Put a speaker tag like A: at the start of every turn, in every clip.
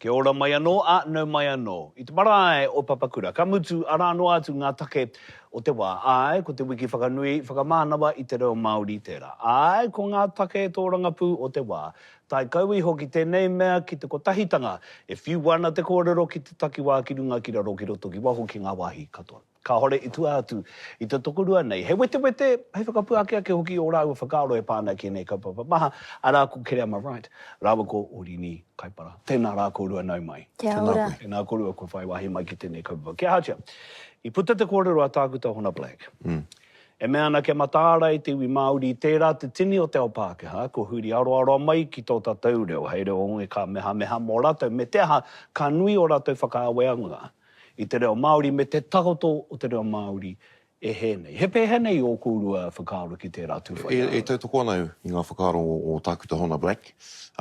A: Kia ora mai anō, no mai anō. I te marae o Papakura, ka mutu ara noa atu ngā take o te wā. Ai, ko te wiki whakanui, whakamānawa i te reo Māori tērā. Ai, ko ngā take tō rangapū o te wā. Tai kaui hoki tēnei mea ki te kotahitanga. E whiu wana te kōrero ki te takiwā ki runga ki raro ki roto ki waho ki ngā wāhi katoa. Ka hore i tua atu i te tokorua nei. Hei wete, hei whakapuakea ke hoki o rāua whakaaro e pāna ki nei kaupapa maha. A rā ko Kereama Wright, rāua ko Oriini Kaipara. Tēnā rā ko rua nau mai.
B: Kia ora.
A: Tēnā ko rua ko whai wahi mai ki tēnei kaupapa. Kia hatia, i puta te kōrero a tākuta hona Black. E mea ana ke matāra i te iwi Māori tērā te tini o te ao Pākehā, ko huri aroaroa mai ki tō tātou reo. Hei reo onge ka meha mō rātou, me te aha ka nui o rātou whakaaweanga. I te reo Māori, me te takoto o te reo Māori e he nei. He pēhe nei o kūrua whakaaro ki tērā tūwhai.
C: E tautoko anau i ngā whakaaro o tākuta hona Black.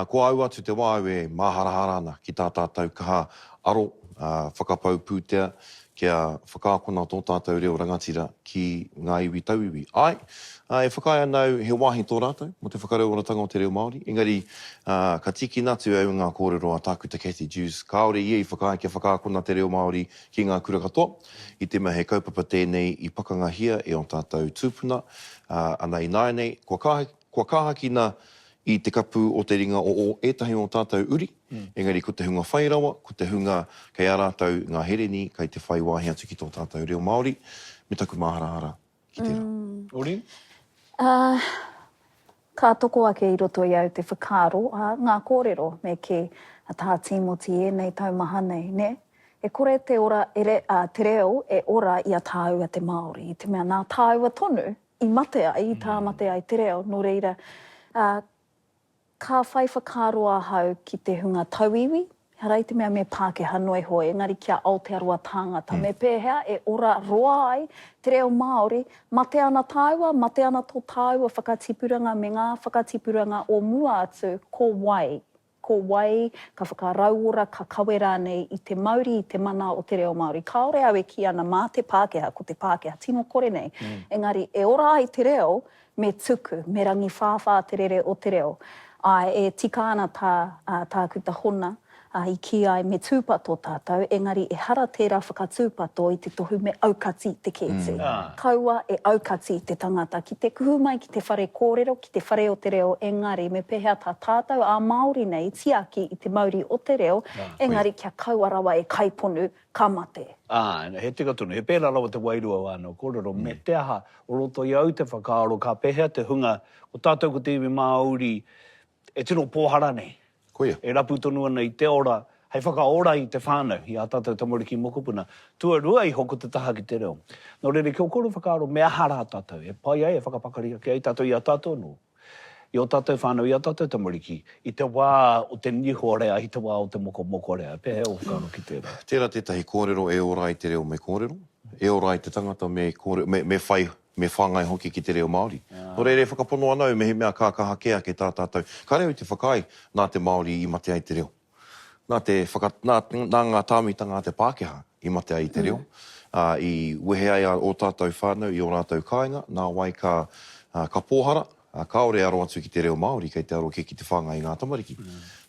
C: Ko au atu te wāu e maharaharana ki tā tātou kaha aro whakapau pūtea kia whakaakona tō tātou reo rangatira ki ngā iwi tauiwi. Ai, e whakai anau he wāhi tō rātou, mo te whakareoratanga o te reo Māori. Engari, ka tiki natu au ngā kōrero a tākuta Cathy Jews. Kāore i whakai kia whakaakona te reo Māori ki ngā kura katoa. I te mea he kaupapa tēnei i pakanga hia e o tātou tūpuna. Ana i nāi nei, kua kāhakina i te kapu o te ringa o etahi o tātou uri. Engari, ko te hunga whairawa, ko te hunga kei a rātou ngā hereni, kei te whai wāhi atu ki tō tātou reo Māori. Me taku maharahara ki tērā.
A: Oriini?
B: Ka toko ake i roto i au te whakaaro, ngā kōrero me ke tā Timoti e nei taumaha nei, ne? E kore te ora, te reo e ora i a tāua te Māori. I te mea nā tāua tonu i matea, i tā matea i te reo, no reira. Ka whai whakaroa hau ki te hunga tauiwi, harai te mea me Pākehā noi hoi, engari kia Aotearoa tāngata. Me pēhea e ora roa ai, te reo Māori, mate ana tāua, mate ana tō tāua whakatipuranga me ngā whakatipuranga o mua atu, ko wai. Ko wai, ka whakarauora, ka kawera nei i te Māori, i te mana o te reo Māori. Kaore au e ki ana mā te Pākehā, ko te Pākehā, tino kore nei. Engari, e ora ai te reo me tuku, me rangi whāwhā te rere o te reo. E tika ana tākuta hona i ki ai me tūpato tātou, engari e hara tērā whakatūpato i te tohu me aukati te kēti. Kaua e aukati te tangata, ki te kuhu mai ki te whare kōrero, ki te whare o te reo, engari me pehea tā tātou a Māori nei, tiaki i te Māori o te reo, engari kia kauarawa e kaiponu ka mate.
A: He tika tonu, he pēra rawa te wairua wānau kōrero, me te aha o roto i au te whakaaro, ka pehea te hunga o tātou ko te iwi Māori, e tino pōhara nei.
C: Koia.
A: E rapu tonu ana i te ora, hei whakaora i te whānau, i a tātou tamariki mokopuna. Tua rua i hoko te taha ki te reo. Nō rere, kia o koro whakaaro mea hara tātou, e pai ai, e whakapakaria ki ai tātou i a tātou no. I o tātou whānau, i a tātou tamariki, i te wā o te niho rea, i te wā o te moko rea. Pēhe o whakaaro ki tērā.
C: Tērā tētahi kōrero e ora i te reo me kōrero, e ora i te tangata me whai, me whāngai hoki ki te reo Māori. Nō reire whakapono anau me he mea kākahakea ke tā tātou. Ka reo i te whakai nā te Māori i matea i te reo. Nā ngā tāmitanga te Pākehā i matea i te reo. I wehe ai o tātou whānau i o rātou kāinga, nā wai ka pōhara, kaore aro atu ki te reo Māori, kei te aro ki te whāngai i ngā tamariki.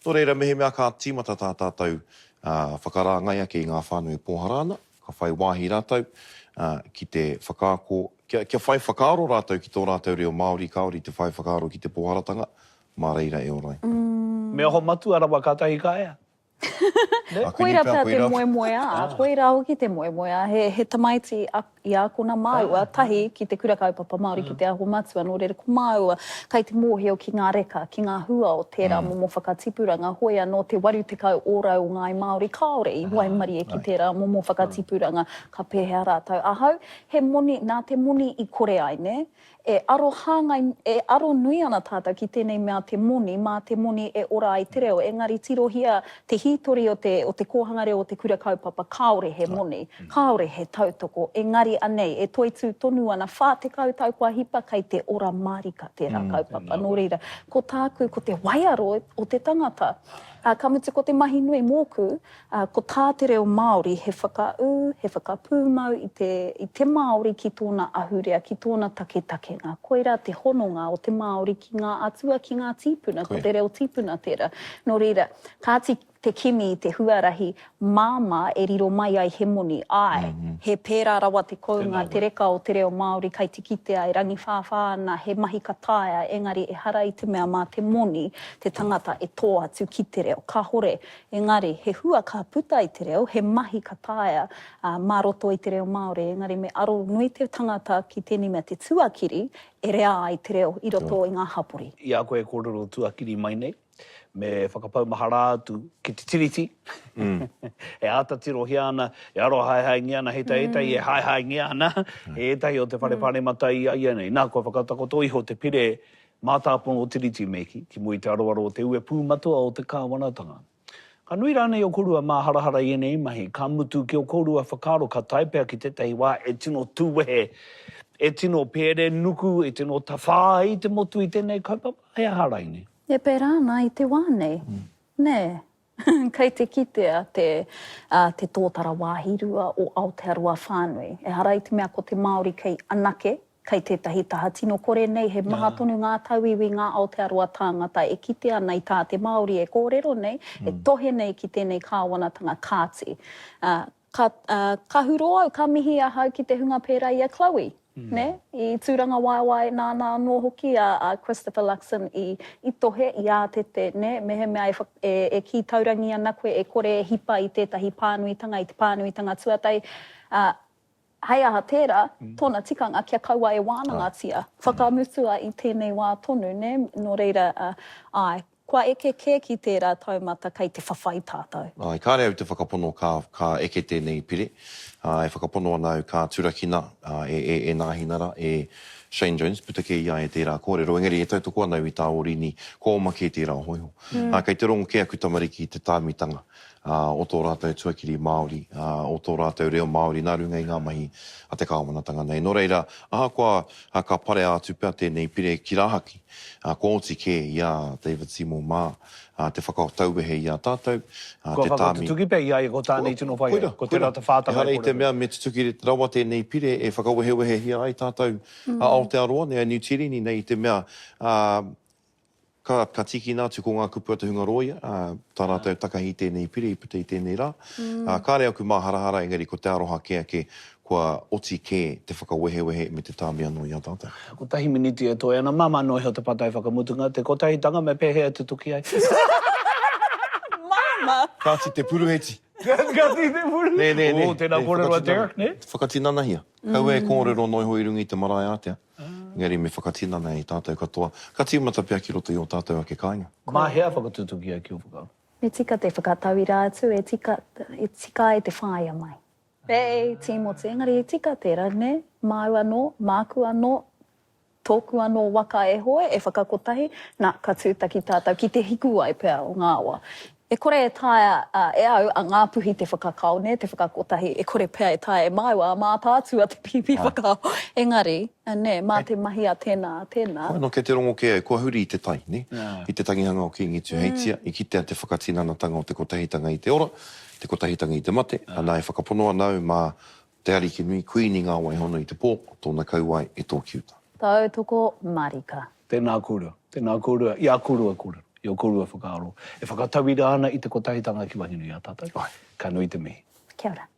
C: Nō reira me he mea ka tīmata tā tātou whakarāngai ake i ngā whānau i pōhara ana, ka whai wāhi rātou, ki te whakaako, kia whai whakaaro rātou ki tō rātou reo Māori, kaori te whai whakaaro ki te pōharatanga, mā reira e orai.
A: Me oho matu arawa kātahi ka ea?
B: Koira pēr te moemoea, koira hoki te moemoea, he tamaiti i a kona māua, tahi ki te kura kaupapa Māori ki te aho matua, nō reira ko māua, kai te mōheo ki ngā reka, ki ngā hua o tērā momo whakatipuranga, hoia no te waru te kau ora o ngai Māori kaore, i waimari e ki tērā momo whakatipuranga, ka pēhea rātou. Ahau, he moni, nā te moni i kore ai, ne? E aro nui ana tātou ki tēnei mea te moni, mā te moni e ora ai te reo, engari tirohia te hītori o te kōhanga reo o te kura kaupapa, kaore he moni, kaore he tautoko, engari anei, e toitu tonu ana, whā te kautau kua hipa kai te ora marika tērā kaupapa, nō reira, ko tāku, ko te waiaro o te tangata, Ka mutu ko te mahi nui mōku, ko tā te reo Māori he whakau, he whakapūmau i te Māori ki tōna ahurea, ki tōna take ngā koira, te hononga o te Māori ki ngā atua, ki ngā tīpuna, ko te reo tīpuna tērā. Nō reira, kāti te kimi i te huarahi, māma e riro mai ai he moni, he pērā rawa te kounga, te reka o te reo Māori, kai te kitea, e rangi whāwhāna, he mahi ka tāia, engari e hara i te mea mā te moni, te tangata e tō atu ki te reo. Ka hore, engari, he hua ka puta i te reo, he mahi ka tāia, mā roto i te reo Māori, engari me aro nui te tangata ki tēnei mea te tuakiri, e rea ai te reo i roto i ngā hapori.
A: I a koe kōrero tuakiri mai nei. Me whakapau mahara atu ki te tiriti. E ata tirohi ana, e aro hai ngia ana, hetai e hai ngia ana, e etai o te whare matai ai nei. Nā kua whakatako iho te pire mātāpuna o tiriti meki, ki mui te aroaro o te ue pūmatua o te kāwanatanga. Ka nui rānei o korua mā harahara i nei mahi, ka mutu ki o korua whakaro ka taipea ki tētahi wā e tino tūwehe, e tino pere nuku, e tino tawhā i te motu i tēnei kaupapa, e ahara i nei.
B: E pērāna i te wānei. Nē, kei te kitea te tōtara wāhirua o Aotearoa whānui. E hara i te mea ko te Māori kei anake, kei tētahi taha tino kore nei, he maha tonu ngā tauiwi ngā Aotearoa tāngata e kitea nei tā te Māori e kōrero nei, e tohe nei ki tēnei kāwanatanga kāti. Ka huro au, ka mihi a hau ki te hunga pērā i a Chloe. Ne? I tūranga waiwai nāna anō hoki a Christopher Luxon i tohe i ātete, ne? Mehe mea e ki taurangi ana koe e kore hipa i tētahi pānuitanga, i te pānuitanga tuatai. Hei aha tērā, tōna tikanga kia kaua e wānangatia. Whakamutua i tēnei wā tonu, ne? Nō reira, kua eke kē ki tērā taumata kei te whawhai tātou.
C: Ai, kāre au te whakapono ka eke tēnei pire. E whakapono ana au ka turakina e nāhinara, e Shane Jones, putake ia e tērā kōrero. Engari, e tautoko ana i tā Oriini, ko omake tērā hoiho. Kei te rongo kea kutamariki i te tāmitanga o tō rātou tuakiri Māori, o tō rātou reo Māori, nā runga i ngā mahi a te kāwanatanga nei. Nō reira, ka pare atu pia tēnei pire ki rāhaki, ko oti kē ia David Seymour mā, te whakatauwehe i a tātou, te tāmi.
A: Ko tuki pia ia e ko tānei tino whai, ko te rata whātanga.
C: E hara i te mea me te tuki rawa tēnei pire, e whakawehewehe hi ai tātou a Aotearoa, nea New Tirini, nei te mea, ka tiki nā tu ko ngā kupua te hungaroia, tā rātou takahi tēnei pire, i puta i tēnei rā. Kāre aku mā harahara, engari ko te aroha kea ke, kua oti kē te whakawehewehe me te tāmi anō i a tātou.
A: Ko tahi miniti e toi ana, māma no heo te patai whakamutunga, te ko tahi tanga me pēhea te tuki ai.
B: Māma!
C: Kāti te puruheti.
A: Kāti te puruheti.
C: Nē.
A: O, tēnā kōrero a Derek, ne?
C: Whakatinana hia. Kau e kōrero noi hoi rungi te marae ātea. Ngari me whakatinana i tātou katoa. Ka tīmata pia ki roto i o tātou ake kāinga.
A: Mā hea whakatutuki ai ki o whakao.
B: Me tika te whakatawi rātu, e tika e te whāia mai. Pei, tīmoti, engari e tika tērā, ne? Māu anō, māku anō, tōku anō waka e hoe, e whakakotahi, nā, ka tūtaki tātou, ki te hiku ai pēr o ngāwa. E kore e tāia, e au, a ngā puhi te whakakau, ne, te whakakotahi, e kore pēr e tāia, e māua, mā tātua te pipi whakau. Engari, ne, mā te mahi a tēnā.
C: No, kei te rongo kea, kua huri i te tai, ne? I te tangihanga o Kingi Tuheitia, i kitea te whakatinanatanga o te kotahitanga i te ora, te kotahitanga i te mate, ana e whakapono anau mā te ariki nui, kuini ngā waihono i te pō, tōna kauai e tō kiuta.
B: Tau toko marika.
A: Tēnā kōrua, i a kōrua, i o kōrua whakaaro. E whakatawira ana i te kotahitanga ki wahinu i a tātou. Ka nui te mihi.
B: Kia ora.